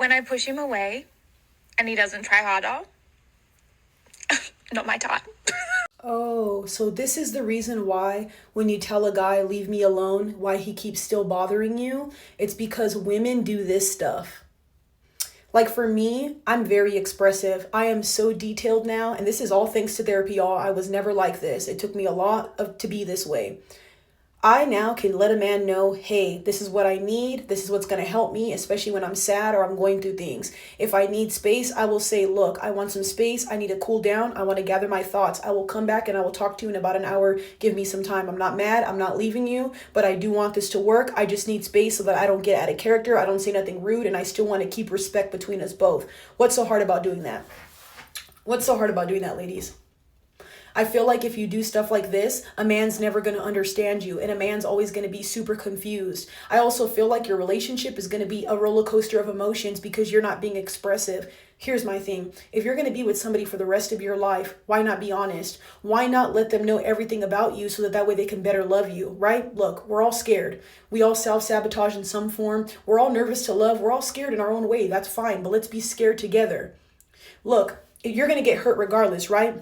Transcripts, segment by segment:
When I push him away and he doesn't try harder, not my type. Oh, so this is the reason why when you tell a guy, leave me alone, why he keeps still bothering you? It's because women do this stuff. Like for me, I'm very expressive. I am so detailed now, and this is all thanks to therapy, y'all. I was never like this. It took me a lot to be this way. I now can let a man know, hey, this is what I need. This is what's going to help me, especially when I'm sad or I'm going through things. If I need space, I will say, look, I want some space. I need to cool down. I want to gather my thoughts. I will come back and I will talk to you in about an hour. Give me some time. I'm not mad. I'm not leaving you, but I do want this to work. I just need space so that I don't get out of character. I don't say nothing rude, and I still want to keep respect between us both. What's so hard about doing that? What's so hard about doing that, ladies? I feel like if you do stuff like this, a man's never going to understand you, and a man's always going to be super confused. I also feel like your relationship is going to be a roller coaster of emotions because you're not being expressive. Here's my thing. If you're going to be with somebody for the rest of your life, why not be honest? Why not let them know everything about you so that way they can better love you, right? Look, we're all scared. We all self-sabotage in some form. We're all nervous to love. We're all scared in our own way. That's fine, but let's be scared together. Look, you're going to get hurt regardless, right?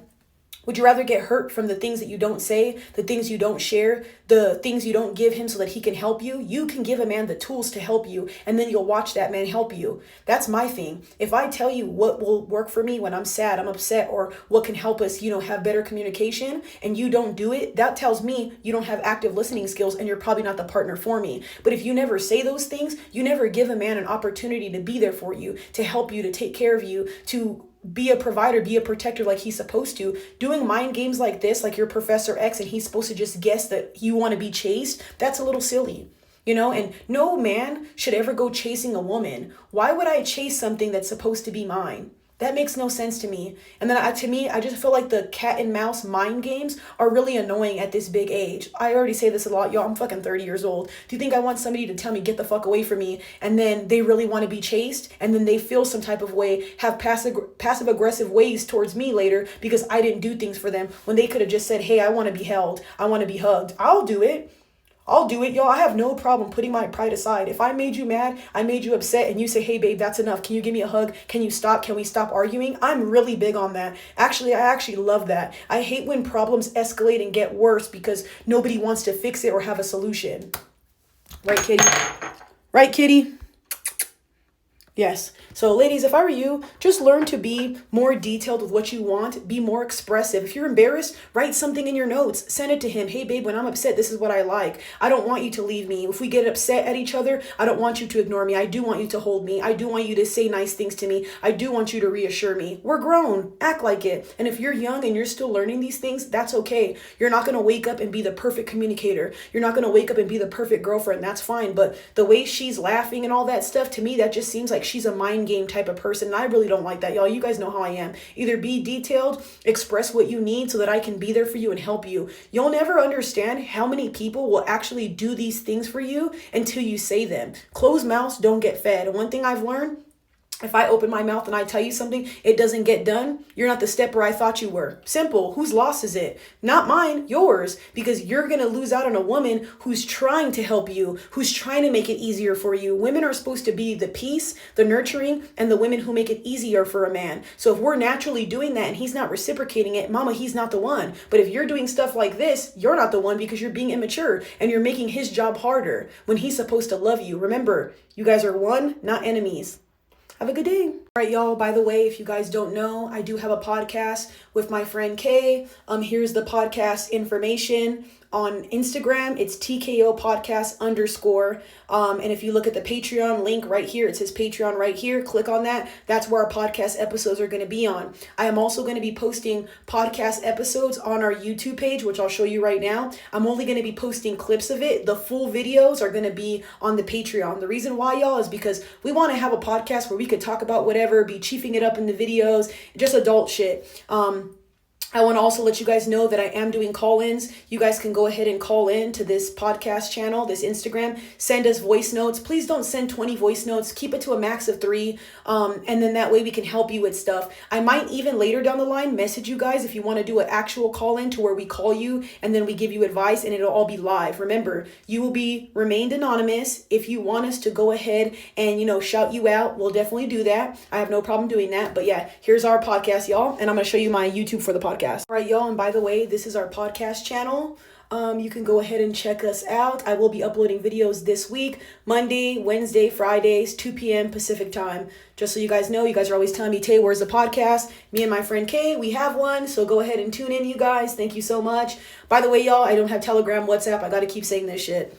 Would you rather get hurt from the things that you don't say, the things you don't share, the things you don't give him so that he can help you? You can give a man the tools to help you, and then you'll watch that man help you. That's my thing. If I tell you what will work for me when I'm sad, I'm upset, or what can help us, have better communication, and you don't do it, that tells me you don't have active listening skills and you're probably not the partner for me. But if you never say those things, you never give a man an opportunity to be there for you, to help you, to take care of you, to be a provider, be a protector like he's supposed to. Doing mind games like this, like you're Professor X and he's supposed to just guess that you want to be chased, that's a little silly. And no man should ever go chasing a woman. Why would I chase something that's supposed to be mine? That makes no sense to me. And then I just feel like the cat and mouse mind games are really annoying at this big age. I already say this a lot. Y'all, I'm fucking 30 years old. Do you think I want somebody to tell me, get the fuck away from me, and then they really want to be chased, and then they feel some type of way, have passive aggressive ways towards me later because I didn't do things for them when they could have just said, hey, I want to be held. I want to be hugged. I'll do it, y'all. I have no problem putting my pride aside. If I made you mad, I made you upset, and you say, hey, babe, that's enough. Can you give me a hug? Can you stop? Can we stop arguing? I'm really big on that. Actually, I actually love that. I hate when problems escalate and get worse because nobody wants to fix it or have a solution. Right, kitty? Right, kitty? Yes. So ladies, if I were you, just learn to be more detailed with what you want. Be more expressive. If you're embarrassed, write something in your notes. Send it to him. Hey, babe, when I'm upset, this is what I like. I don't want you to leave me. If we get upset at each other, I don't want you to ignore me. I do want you to hold me. I do want you to say nice things to me. I do want you to reassure me. We're grown. Act like it. And if you're young and you're still learning these things, that's okay. You're not going to wake up and be the perfect communicator. You're not going to wake up and be the perfect girlfriend. That's fine. But the way she's laughing and all that stuff, to me, that just seems like she's a mind game type of person, and I really don't like that, y'all. You guys know how I am. Either be detailed, express what you need so that I can be there for you and help you. You'll never understand how many people will actually do these things for you until you say them. Closed mouths don't get fed. And one thing I've learned, if I open my mouth and I tell you something, it doesn't get done, you're not the stepper I thought you were. Simple. Whose loss is it? Not mine, yours. Because you're going to lose out on a woman who's trying to help you, who's trying to make it easier for you. Women are supposed to be the peace, the nurturing, and the women who make it easier for a man. So if we're naturally doing that and he's not reciprocating it, mama, he's not the one. But if you're doing stuff like this, you're not the one because you're being immature and you're making his job harder when he's supposed to love you. Remember, you guys are one, not enemies. Have a good day. All right, y'all. By the way, if you guys don't know, I do have a podcast with my friend Kay. Here's the podcast information. On Instagram, it's TKO podcast _. And if you look at the Patreon link right here, it says Patreon right here. Click on that. That's where our podcast episodes are going to be on. I am also going to be posting podcast episodes on our YouTube page, which I'll show you right now. I'm only going to be posting clips of it. The full videos are going to be on the Patreon. The reason why, y'all, is because we want to have a podcast where we could talk about whatever, be chiefing it up in the videos, just adult shit. I want to also let you guys know that I am doing call-ins. You guys can go ahead and call in to this podcast channel, this Instagram. Send us voice notes. Please don't send 20 voice notes. Keep it to a max of 3. And then that way we can help you with stuff. I might even later down the line message you guys if you want to do an actual call-in to where we call you and then we give you advice and it'll all be live. Remember, you will be remained anonymous. If you want us to go ahead and, shout you out, we'll definitely do that. I have no problem doing that. But yeah, here's our podcast, y'all. And I'm going to show you my YouTube for the podcast. All right, y'all, and by the way, this is our podcast channel. You can go ahead and check us out. I will be uploading videos this week, Monday, Wednesday, Fridays, 2 p.m. Pacific time. Just so you guys know, you guys are always telling me, Tay, where's the podcast? Me and my friend Kay, we have one, so go ahead and tune in, you guys. Thank you so much. By the way, y'all, I don't have Telegram, WhatsApp. I got to keep saying this shit.